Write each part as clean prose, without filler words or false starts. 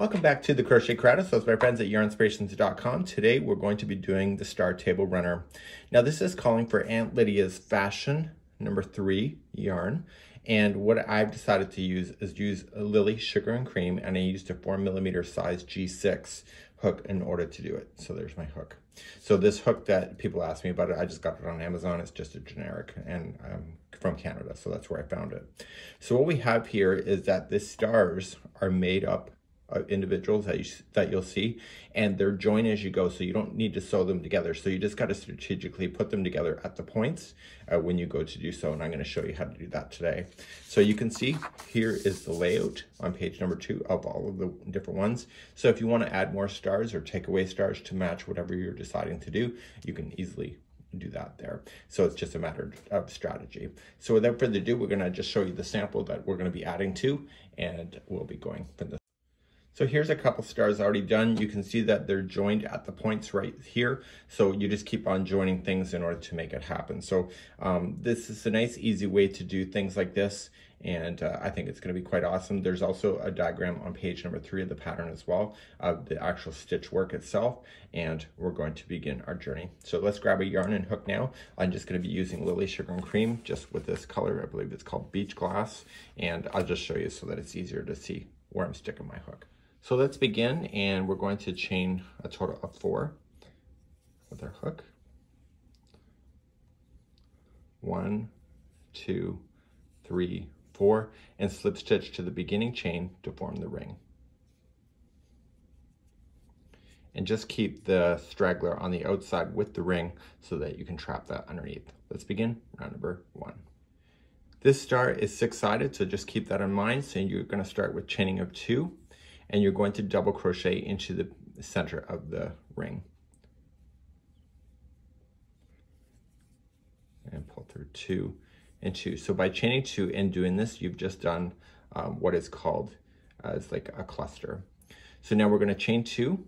Welcome back to the Crochet Crowd. So it's my friends at yarnspirations.com. Today we're going to be doing the Star Table Runner. Now this is calling for Aunt Lydia's Fashion number 3 yarn. And what I've decided to use is a Lily Sugar and Cream, and I used a 4mm size G6 hook in order to do it. So there's my hook. So this hook that people ask me about, I just got it on Amazon. It's just a generic, and from Canada, so that's where I found it. So what we have here is that the stars are made up individuals that you'll see, and they're joined as you go, so you don't need to sew them together. So you just got to strategically put them together at the points when you go to do so, and I'm going to show you how to do that today. So you can see here is the layout on page number 2 of all of the different ones. So if you want to add more stars or take away stars to match whatever you're deciding to do, you can easily do that there. So it's just a matter of strategy. So without further ado, we're going to just show you the sample that we're going to be adding to, and we'll be going from this. So here's a couple stars already done. You can see that they're joined at the points right here. So you just keep on joining things in order to make it happen. So this is a nice, easy way to do things like this. And I think it's going to be quite awesome. There's also a diagram on page number 3 of the pattern as well, of the actual stitch work itself. And we're going to begin our journey. So let's grab a yarn and hook now. I'm just going to be using Lily Sugar and Cream, just with this color. I believe it's called Beach Glass. And I'll just show you so that it's easier to see where I'm sticking my hook. So let's begin, and we're going to chain a total of 4 with our hook. 1, 2, 3, 4, and slip stitch to the beginning chain to form the ring. And just keep the straggler on the outside with the ring so that you can trap that underneath. Let's begin round number 1. This star is 6-sided, so just keep that in mind. So you're going to start with chaining of 2. And you're going to double crochet into the center of the ring. And pull through 2 and 2. So by chaining 2 and doing this, you've just done what is called as like a cluster. So now we're going to chain 2,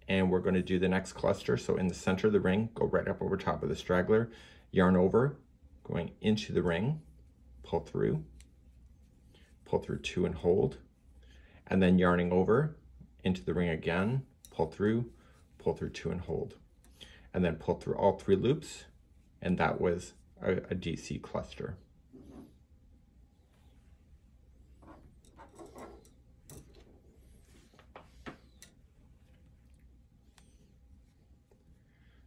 and we're going to do the next cluster. So in the center of the ring, go right up over top of the straggler, yarn over, going into the ring, pull through 2 and hold. And then yarning over into the ring again, pull through 2 and hold. And then pull through all 3 loops, and that was a DC cluster.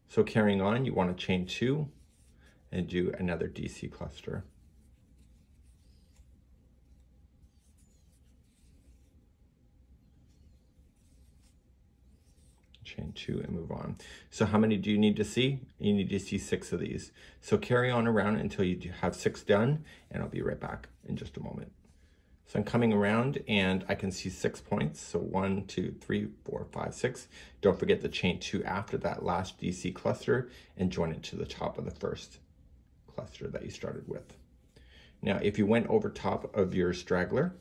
So carrying on, you want to chain 2 and do another DC cluster. Chain 2 and move on. So how many do you need to see? You need to see 6 of these. So carry on around until you have 6 done, and I'll be right back in just a moment. So I'm coming around and I can see 6 points. So 1, 2, 3, 4, 5, 6. Don't forget to chain 2 after that last DC cluster and join it to the top of the first cluster that you started with. Now, if you went over top of your straggler,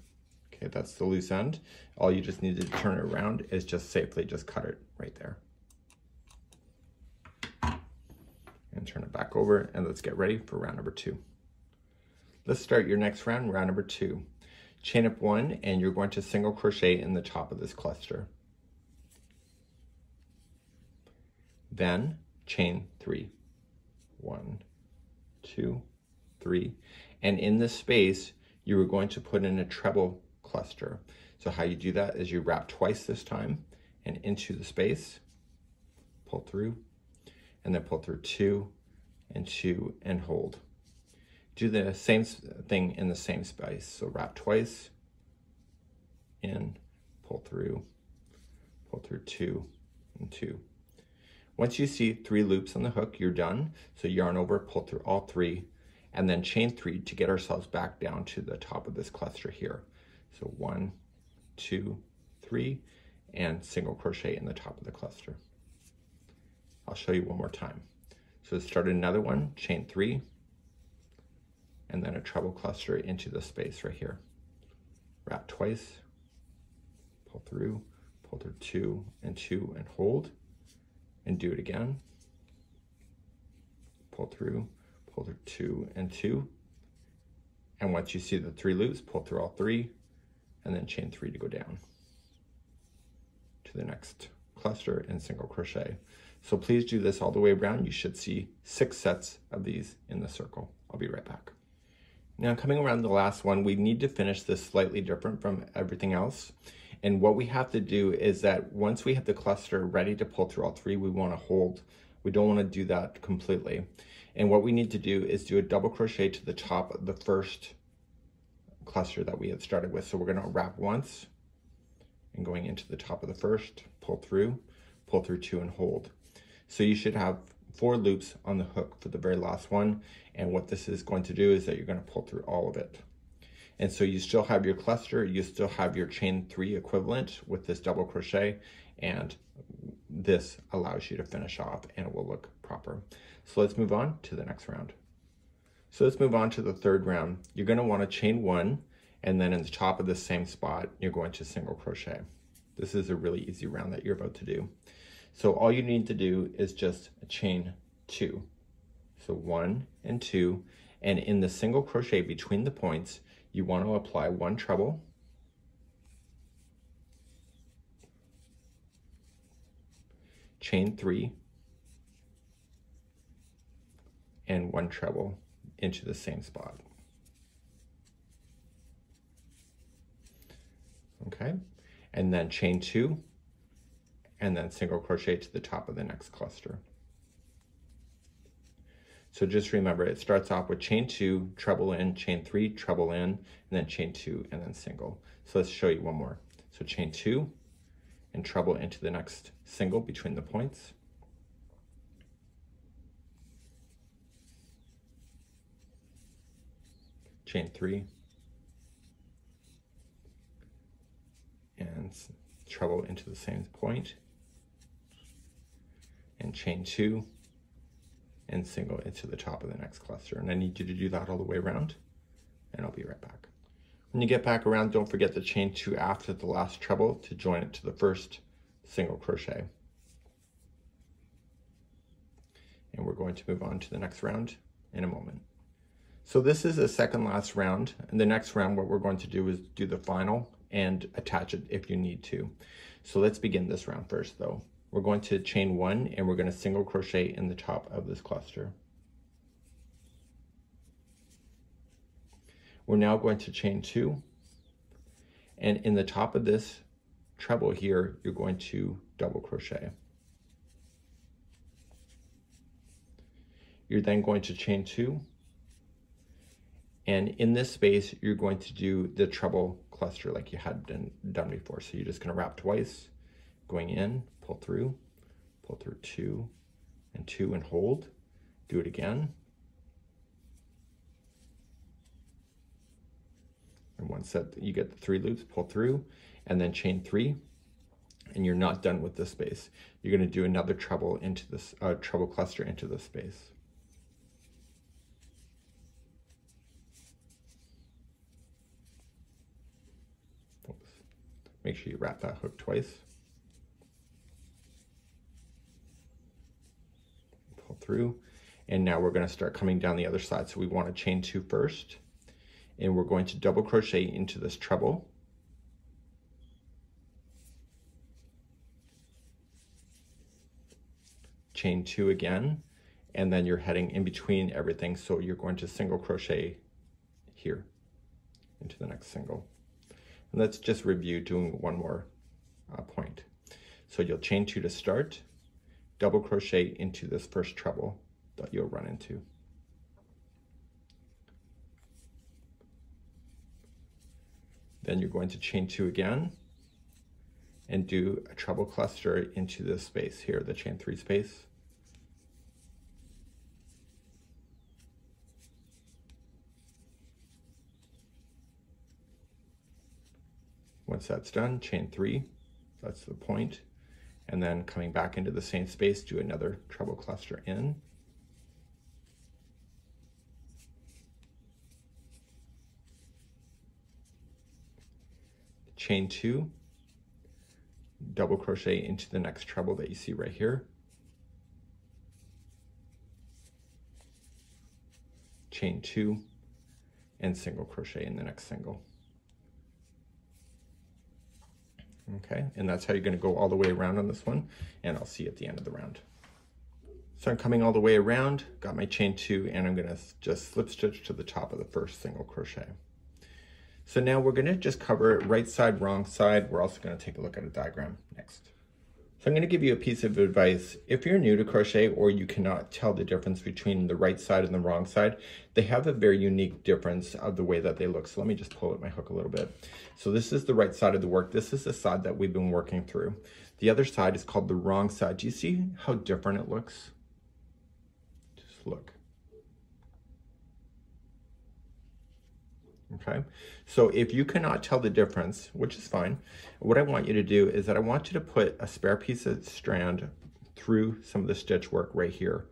okay, that's the loose end. All you just need to turn it around is just safely just cut it right there. And turn it back over, and let's get ready for round number 2. Let's start your next round, round number 2. Chain up 1, and you're going to single crochet in the top of this cluster. Then chain 3. 1, 2, 3. And in this space, you are going to put in a treble cluster. So how you do that is you wrap twice this time and into the space, pull through, and then pull through 2 and 2 and hold. Do the same thing in the same space. So wrap twice, in, pull through 2 and 2. Once you see 3 loops on the hook, you're done. So yarn over, pull through all 3, and then chain 3 to get ourselves back down to the top of this cluster here. So 1, 2, 3, and single crochet in the top of the cluster. I'll show you one more time. So start another one, chain 3, and then a treble cluster into the space right here. Wrap twice, pull through 2 and 2 and hold, and do it again. Pull through 2 and 2. And once you see the 3 loops, pull through all 3, and then chain 3 to go down. into the next cluster and single crochet. So please do this all the way around. You should see 6 sets of these in the circle. I'll be right back. Now coming around the last one, we need to finish this slightly different from everything else. And what we have to do is that once we have the cluster ready to pull through all 3, we want to hold. We don't want to do that completely. And what we need to do is do a double crochet to the top of the first cluster that we had started with. So we're going to wrap once and going into the top of the first, pull through 2 and hold. So you should have 4 loops on the hook for the very last one. And what this is going to do is that you're going to pull through all of it. And so you still have your cluster, you still have your chain 3 equivalent with this double crochet, and this allows you to finish off and it will look proper. So let's move on to the next round. So let's move on to the third round. You're going to want to chain 1, and then in the top of the same spot, you're going to single crochet. This is a really easy round that you're about to do. So all you need to do is just chain 2. So 1 and 2, and in the single crochet between the points, you want to apply 1 treble, chain 3, and 1 treble into the same spot. Okay, and then chain 2, and then single crochet to the top of the next cluster. So just remember, it starts off with chain 2, treble in, chain 3, treble in, and then chain 2, and then single. So let's show you one more. So chain 2, and treble into the next single between the points. Chain 3, and treble into the same point, and chain 2, and single into the top of the next cluster. And I need you to do that all the way around, and I'll be right back. When you get back around, don't forget to chain 2 after the last treble to join it to the first single crochet. And we're going to move on to the next round in a moment. So this is the second last round, and the next round what we're going to do is do the final and attach it if you need to. So let's begin this round first though. We're going to chain 1, and we're going to single crochet in the top of this cluster. We're now going to chain 2, and in the top of this treble here, you're going to double crochet. You're then going to chain 2, and in this space, you're going to do the treble cluster like you had done before. So you're just going to wrap twice, going in, pull through 2 and 2 and hold. Do it again. And once that you get the 3 loops, pull through, and then chain 3, and you're not done with this space. You're going to do another treble into this treble cluster into this space. Oops. Make sure you wrap that hook twice. Pull through, and now we're going to start coming down the other side. So we want to chain 2 first, and we're going to double crochet into this treble. Chain 2 again, and then you're heading in between everything, so you're going to single crochet here into the next single. And let's just review doing one more point. So you'll chain 2 to start, double crochet into this first treble that you'll run into. Then you're going to chain 2 again and do a treble cluster into this space here, the chain 3 space. Once that's done, chain 3, that's the point, and then coming back into the same space, do another treble cluster in. Chain 2, double crochet into the next treble that you see right here. Chain 2, and single crochet in the next single. Okay, and that's how you're going to go all the way around on this one, and I'll see you at the end of the round. So I'm coming all the way around, got my chain 2, and I'm going to just slip stitch to the top of the first single crochet. So now we're going to just cover it right side, wrong side. We're also going to take a look at a diagram next. So I'm going to give you a piece of advice. If you're new to crochet or you cannot tell the difference between the right side and the wrong side, they have a very unique difference of the way that they look. So let me just pull at my hook a little bit. So this is the right side of the work. This is the side that we've been working through. The other side is called the wrong side. Do you see how different it looks? Just look. Okay, so if you cannot tell the difference, which is fine, what I want you to do is that I want you to put a spare piece of strand through some of the stitch work right here.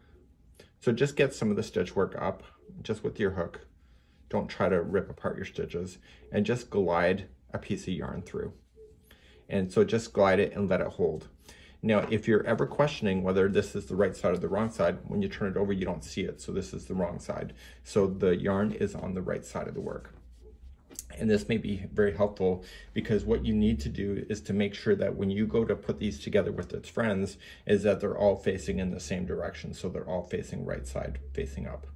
So just get some of the stitch work up just with your hook. Don't try to rip apart your stitches, and just glide a piece of yarn through. And so just glide it and let it hold. Now, if you're ever questioning whether this is the right side or the wrong side, when you turn it over, you don't see it. So this is the wrong side. So the yarn is on the right side of the work. And this may be very helpful because what you need to do is to make sure that when you go to put these together with its friends is that they're all facing in the same direction. So they're all facing right side, facing up.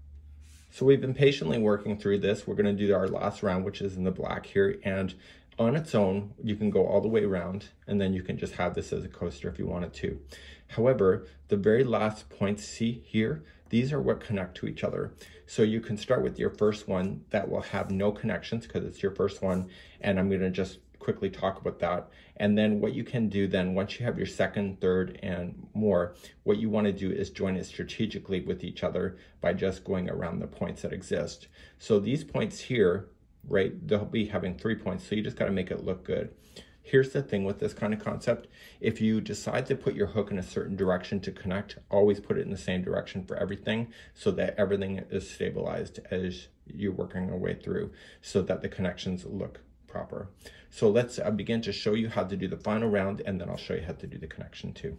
So we've been patiently working through this. We're going to do our last round, which is in the black here. And on its own, you can go all the way around, and then you can just have this as a coaster if you wanted to. However, the very last points, see here, these are what connect to each other. So you can start with your first one that will have no connections because it's your first one, and I'm going to just quickly talk about that. And then what you can do then, once you have your second, third, and more, what you want to do is join it strategically with each other by just going around the points that exist. So these points here, right, they'll be having 3 points, so you just got to make it look good. Here's the thing with this kind of concept. If you decide to put your hook in a certain direction to connect, always put it in the same direction for everything so that everything is stabilized as you're working your way through so that the connections look proper. So let's begin to show you how to do the final round, and then I'll show you how to do the connection too.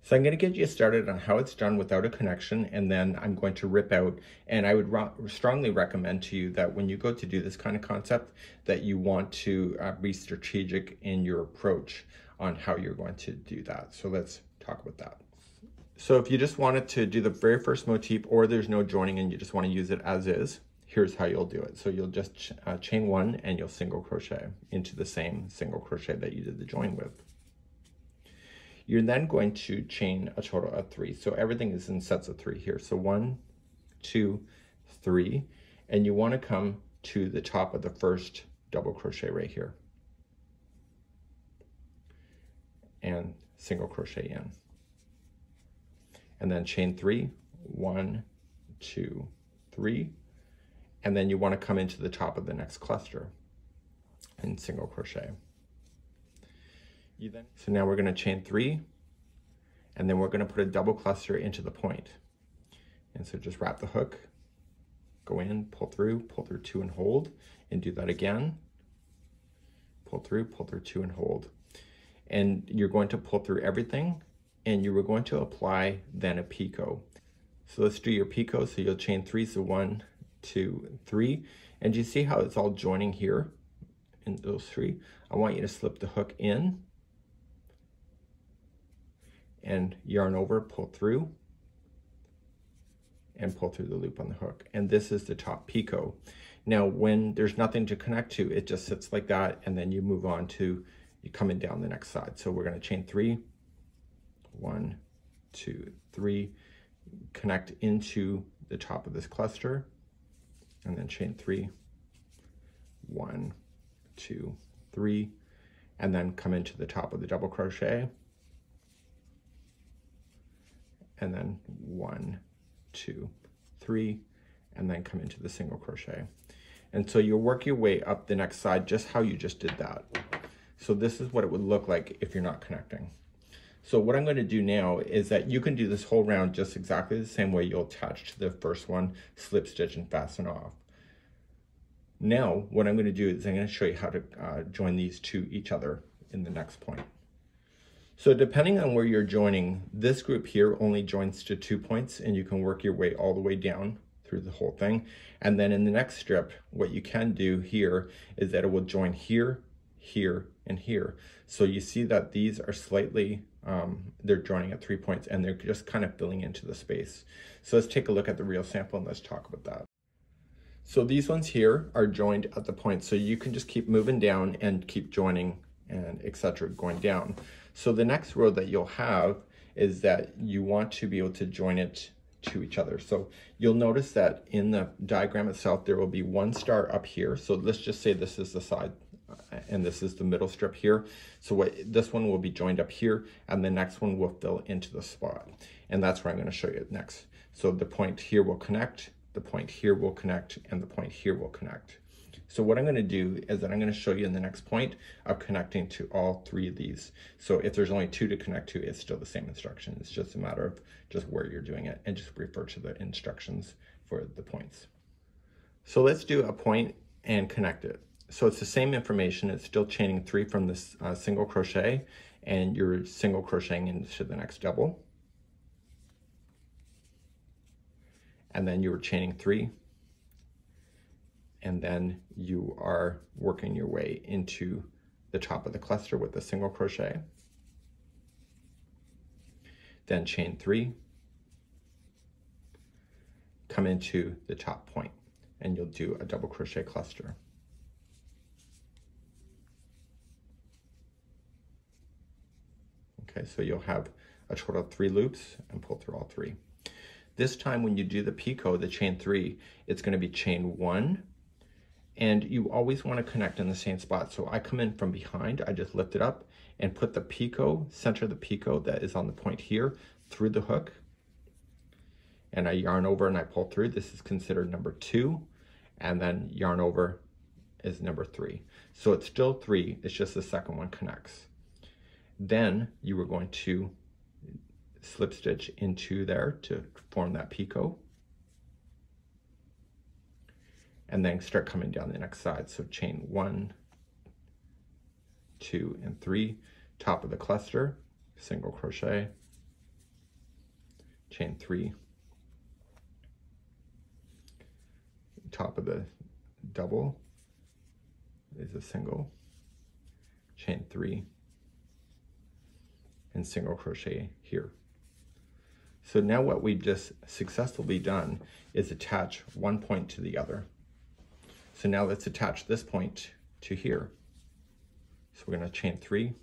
So I'm going to get you started on how it's done without a connection, and then I'm going to rip out. And I would strongly recommend to you that when you go to do this kind of concept, that you want to be strategic in your approach on how you're going to do that. So let's talk about that. So if you just wanted to do the very first motif, or there's no joining and you just want to use it as is, here's how you'll do it. So you'll just chain 1 and you'll single crochet into the same single crochet that you did the join with. You're then going to chain a total of 3. So everything is in sets of 3 here. So 1, 2, 3, and you want to come to the top of the first double crochet right here. And single crochet in. And then chain 3, 1, 2, 3, and then you want to come into the top of the next cluster and single crochet. So now we're going to chain 3, and then we're going to put a double cluster into the point. And so just wrap the hook, go in, pull through 2 and hold, and do that again. Pull through 2 and hold. And you're going to pull through everything, and you were going to apply then a picot. So let's do your picot. So you'll chain 3, so 1, 2, 3, and you see how it's all joining here in those 3. I want you to slip the hook in and yarn over, pull through, and pull through the loop on the hook. And this is the top picot. Now, when there's nothing to connect to, it just sits like that, and then you move on to you coming down the next side. So we're going to chain 3, 1, 2, 3, connect into the top of this cluster, and then chain 3, 1, 2, 3, and then come into the top of the double crochet, and then 1, 2, 3, and then come into the single crochet. And so you'll work your way up the next side just how you just did that. So this is what it would look like if you're not connecting. So what I'm going to do now is that you can do this whole round just exactly the same way. You'll attach to the first one, slip stitch, and fasten off. Now what I'm going to do is I'm going to show you how to join these to each other in the next point. So depending on where you're joining, this group here only joins to 2 points, and you can work your way all the way down through the whole thing. And then in the next strip, what you can do here is that it will join here, here, and here. So you see that these are slightly, they're joining at 3 points, and they're just kind of filling into the space. So let's take a look at the real sample and let's talk about that. So these ones here are joined at the point, so you can just keep moving down and keep joining and etc. going down. So the next row that you'll have is that you want to be able to join it to each other. So you'll notice that in the diagram itself, there will be one star up here. So let's just say this is the side and this is the middle strip here. So this one will be joined up here, and the next one will fill into the spot. And that's where I'm going to show you next. So the point here will connect, the point here will connect, and the point here will connect. So what I'm going to do is that I'm going to show you in the next point of connecting to all three of these. So if there's only two to connect to, it's still the same instruction. It's just a matter of just where you're doing it, and just refer to the instructions for the points. So let's do a point and connect it. So it's the same information. It's still chaining 3 from this single crochet, and you're single crocheting into the next double. And then you're chaining 3. And then you are working your way into the top of the cluster with a single crochet. Then chain 3, come into the top point, and you'll do a double crochet cluster. Okay, so you'll have a total of 3 loops and pull through all 3. This time when you do the picot, the chain 3, it's going to be chain 1, and you always want to connect in the same spot. So I come in from behind, I just lift it up and put the picot, center of the picot that is on the point here, through the hook, and I yarn over and I pull through. This is considered number 2, and then yarn over is number 3. So it's still 3, it's just the second one connects. Then you were going to slip stitch into there to form that picot, and then start coming down the next side. So chain 1, 2, and 3, top of the cluster, single crochet, chain 3, top of the double is a single, chain 3, and single crochet here. So now what we've just successfully done is attach one point to the other. So now let's attach this point to here. So we're going to chain 3,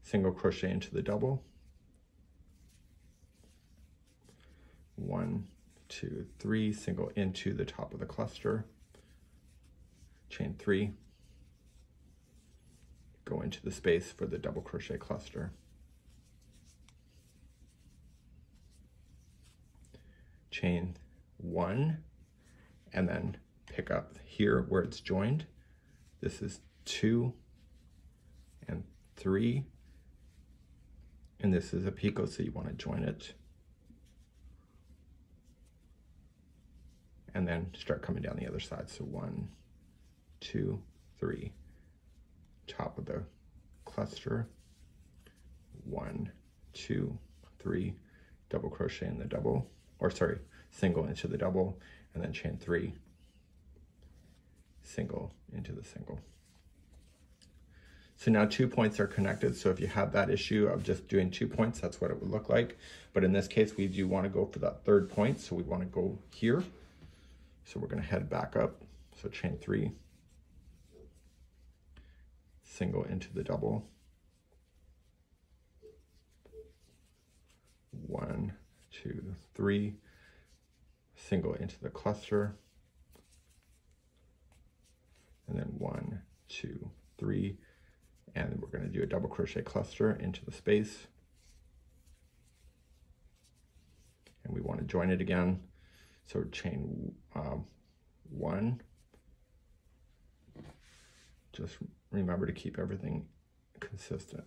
single crochet into the double, 1, 2, 3, single into the top of the cluster, chain 3, go into the space for the double crochet cluster, chain 1, and then pick up here where it's joined. This is 2 and 3, and this is a picot, so you want to join it, and then start coming down the other side. So 1, 2, 3, top of the cluster, 1, 2, 3, double crochet in the double, or sorry, single into the double, and then chain 3, single into the single. So now 2 points are connected. So if you have that issue of just doing 2 points, that's what it would look like. But in this case, we do want to go for that third point. So we want to go here. So we're going to head back up. So chain 3, single into the double, 1, 2, 3, single into the cluster, and then 1, 2, 3, and we're going to do a double crochet cluster into the space, and we want to join it again. So chain 1, just remember to keep everything consistent.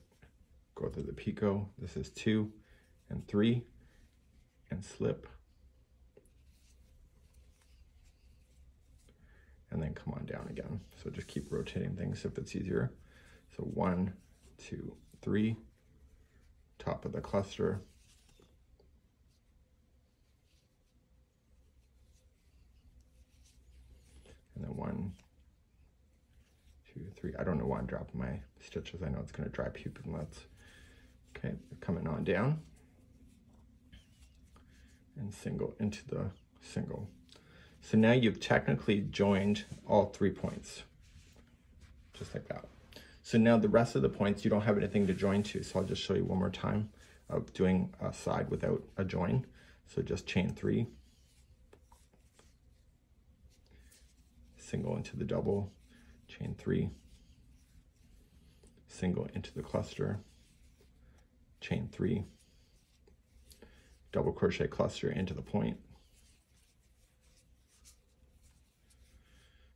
Go through the picot. This is 2 and 3, and slip, and then come on down again. So just keep rotating things if it's easier. So 1, 2, 3, top of the cluster, and then 1, 3. I don't know why I'm dropping my stitches. I know it's going to dry pubic nuts. Okay, coming on down and single into the single. So now you've technically joined all 3 points, just like that. So now the rest of the points, you don't have anything to join to. So I'll just show you one more time of doing a side without a join. So just chain 3, single into the double, chain 3, single into the cluster, chain 3, double crochet cluster into the point.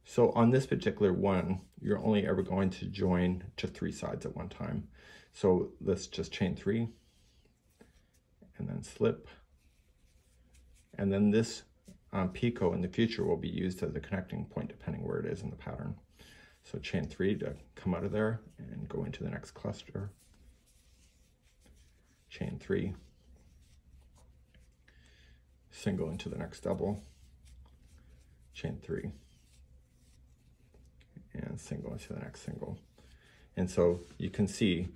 So on this particular one, you're only ever going to join to 3 sides at one time. So let's just chain 3 and then slip. And then this picot in the future will be used as a connecting point depending where it is in the pattern. So chain 3 to come out of there and go into the next cluster. Chain 3, single into the next double, chain 3, and single into the next single. And so you can see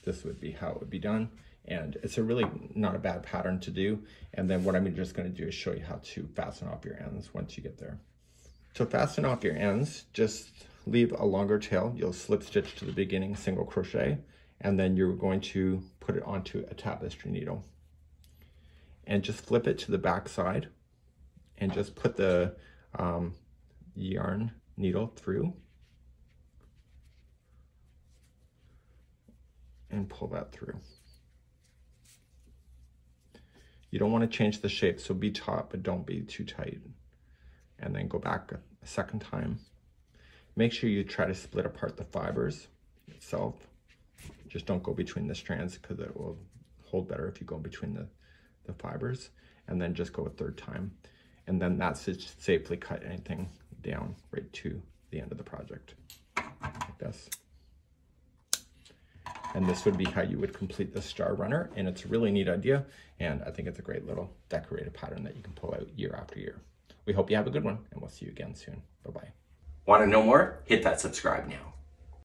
this would be how it would be done. And it's a really not a bad pattern to do. And then what I'm just going to do is show you how to fasten off your ends once you get there. To fasten off your ends, just leave a longer tail. You'll slip stitch to the beginning, single crochet, and then you're going to put it onto a tapestry needle. And just flip it to the back side and just put the yarn needle through and pull that through. You don't want to change the shape, so be taut, but don't be too tight. And then go back a second time. Make sure you try to split apart the fibers itself. Just don't go between the strands because it will hold better if you go between the fibers. And then just go a third time. And then that's to safely cut anything down right to the end of the project, like this. And this would be how you would complete the star runner. And it's a really neat idea. And I think it's a great little decorative pattern that you can pull out year after year. We hope you have a good one, and we'll see you again soon. Bye-bye. Want to know more? Hit that subscribe now.